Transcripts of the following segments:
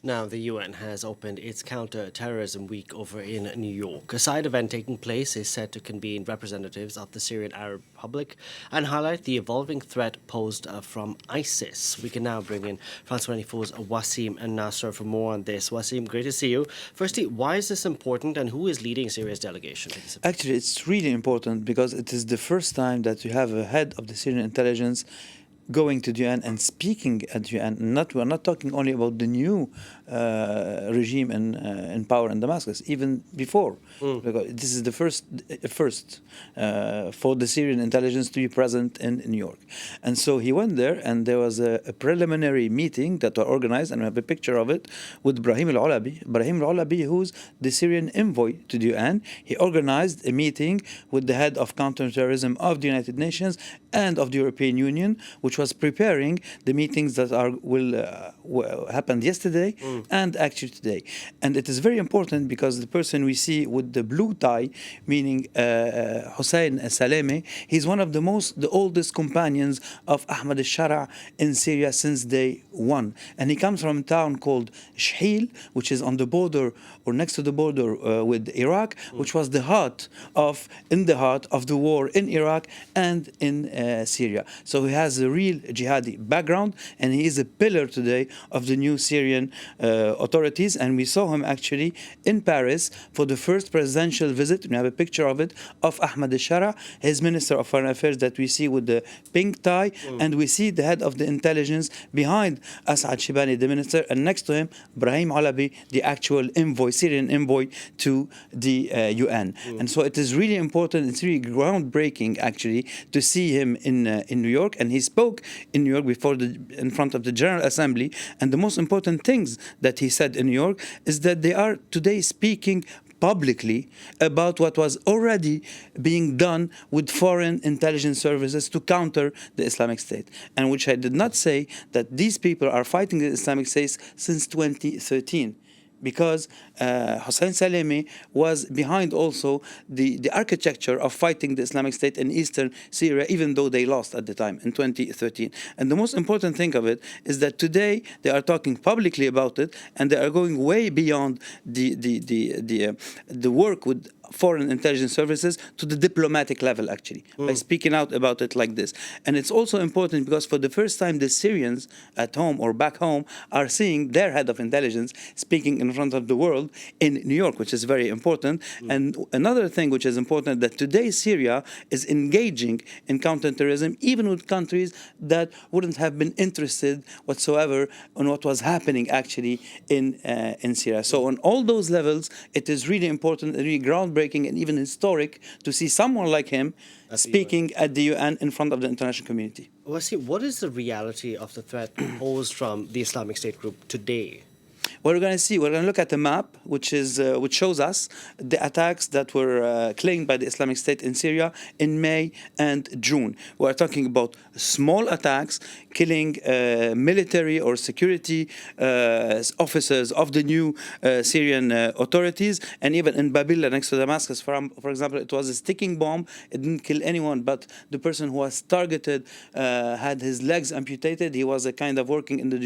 Now, the UN has opened its counter-terrorism week over in New York. A side event taking place is set to convene representatives of the Syrian Arab Republic and highlight the evolving threat posed from ISIS. We can now bring in France 24's Wassim Nasr for more on this. Wassim, great to see you. Firstly, why is this important and who is leading Syria's delegation to this event? Actually, it's really important because it is the first time that you have a head of the Syrian intelligence going to the UN and speaking at the UN. We're not talking only about the new regime in power in Damascus, even before. Because this is the first for the Syrian intelligence to be present in New York. And so he went there, and there was a preliminary meeting that were organized, and we have a picture of it, with Brahim al-Olabi. Brahim al-Olabi, who's the Syrian envoy to the UN. He organized a meeting with the head of counter-terrorism of the United Nations and of the European Union, which was preparing the meetings that will happened yesterday and actually today. And it is very important because the person we see with the blue tie, meaning Hossein Salemi, he's one of the oldest companions of Ahmad al-Shara in Syria since day one. And he comes from a town called Shhil, which is on the border or next to the border with Iraq, which was in the heart of the war in Iraq and in Syria. So he has a real jihadi background, and he is a pillar today of the new Syrian authorities. And we saw him actually in Paris for the first presidential visit. We have a picture of it, of Ahmad al-Shara, his Minister of Foreign Affairs that we see with the pink tie, and we see the head of the intelligence behind Asad Shibani, the minister, and next to him, Brahim Alabi, the actual envoy, Syrian envoy to the UN. And so it is really important, it's really groundbreaking actually to see him in New York, and he spoke in New York in front of the General Assembly. And the most important things that he said in New York is that they are today speaking publicly about what was already being done with foreign intelligence services to counter the Islamic State, and which I did not say that these people are fighting the Islamic State since 2013. Because Hossein Salemi was behind also the architecture of fighting the Islamic State in eastern Syria, even though they lost at the time in 2013. And the most important thing of it is that today they are talking publicly about it, and they are going way beyond the work with foreign intelligence services to the diplomatic level, actually, by speaking out about it like this. And it's also important because for the first time, the Syrians at home or back home are seeing their head of intelligence speaking in front of the world in New York, which is very important. And another thing which is important, that today Syria is engaging in counterterrorism, even with countries that wouldn't have been interested whatsoever in what was happening actually in Syria. So on all those levels, it is really important, really groundbreaking, and even historic to see someone like him speaking at the UN in front of the international community. Wasim, what is the reality of the threat posed from the Islamic State group today? What we're going to see, we're going to look at a map which shows us the attacks that were claimed by the Islamic State in Syria in May and June. We're talking about small attacks killing military or security officers of the new Syrian authorities, and even in Babilla next to Damascus, for example, it was a sticking bomb. It didn't kill anyone, but the person who was targeted had his legs amputated. He was a kind of working in the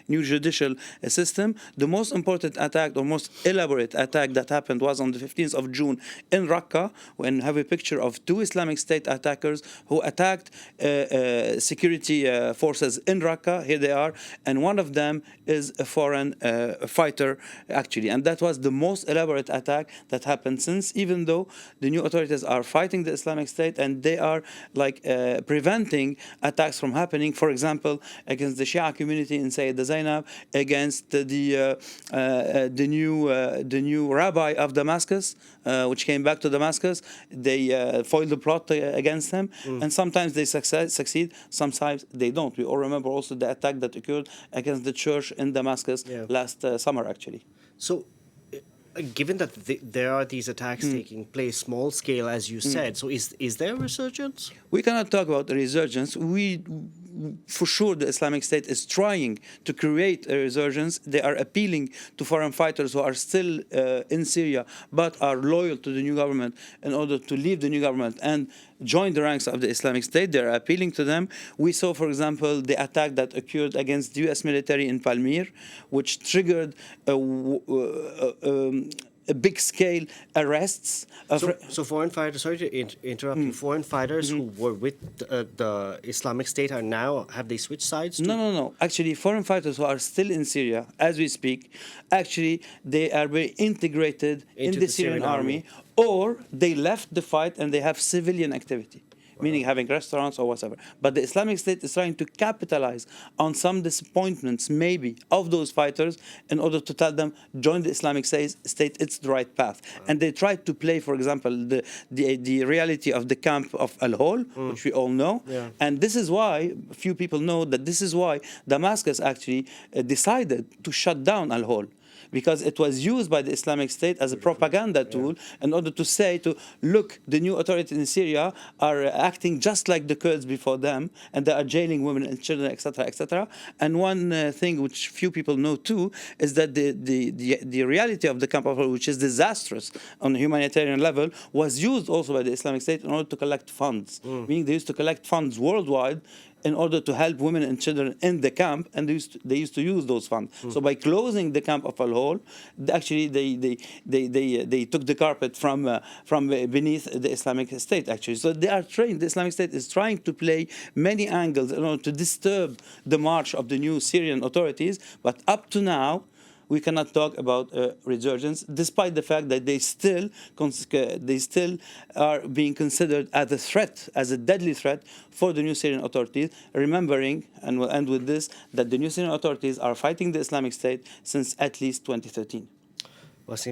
new judicial system. The most important attack, or most elaborate attack that happened was on the 15th of June in Raqqa, when we have a picture of two Islamic State attackers who attacked security forces in Raqqa. Here they are, and one of them is a foreign fighter, actually. And that was the most elaborate attack that happened since, even though the new authorities are fighting the Islamic State and they are preventing attacks from happening, for example, against the Shia community in Sayyid Zainab, against the new rabbi of Damascus, which came back to Damascus. They foiled the plot against him, and sometimes they succeed, sometimes they don't. We all remember also the attack that occurred against the church in Damascus last summer, actually. So, given that there are these attacks taking place, small scale, as you said, so is there a resurgence? We cannot talk about a resurgence. for sure the Islamic State is trying to create a resurgence. They are appealing to foreign fighters who are still in Syria but are loyal to the new government in order to leave the new government and join the ranks of the Islamic State. They're appealing to them. We saw, for example, the attack that occurred against the U.S. military in Palmyra, which triggered a big-scale arrests of So foreign fighters, sorry to interrupt you, foreign fighters who were with the Islamic State are now, have they switched sides? No. Actually, foreign fighters who are still in Syria, as we speak, actually, they are very integrated Into in the the Syrian Syrian army, or they left the fight and they have civilian activity. Meaning having restaurants or whatever. But the Islamic State is trying to capitalize on some disappointments, maybe, of those fighters in order to tell them, join the Islamic State, it's the right path. And they tried to play, for example, the reality of the camp of Al-Hol, which we all know. Yeah. And this is why, few people know that this is why Damascus actually decided to shut down Al-Hol, because it was used by the Islamic State as a propaganda tool in order to say look, the new authorities in Syria are acting just like the Kurds before them, and they are jailing women and children, etc., etc. And one thing which few people know too is that the reality of the camp of Al, which is disastrous on a humanitarian level, was used also by the Islamic State in order to collect funds. Meaning they used to collect funds worldwide in order to help women and children in the camp, and they used to use those funds. So by closing the camp of Al-Hol, actually they took the carpet from beneath the Islamic State, actually. So they are trained, the Islamic State is trying to play many angles in order to disturb the march of the new Syrian authorities, but up to now, we cannot talk about resurgence, despite the fact that they still are being considered as a threat, as a deadly threat for the new Syrian authorities, remembering, and we'll end with this, that the new Syrian authorities are fighting the Islamic State since at least 2013.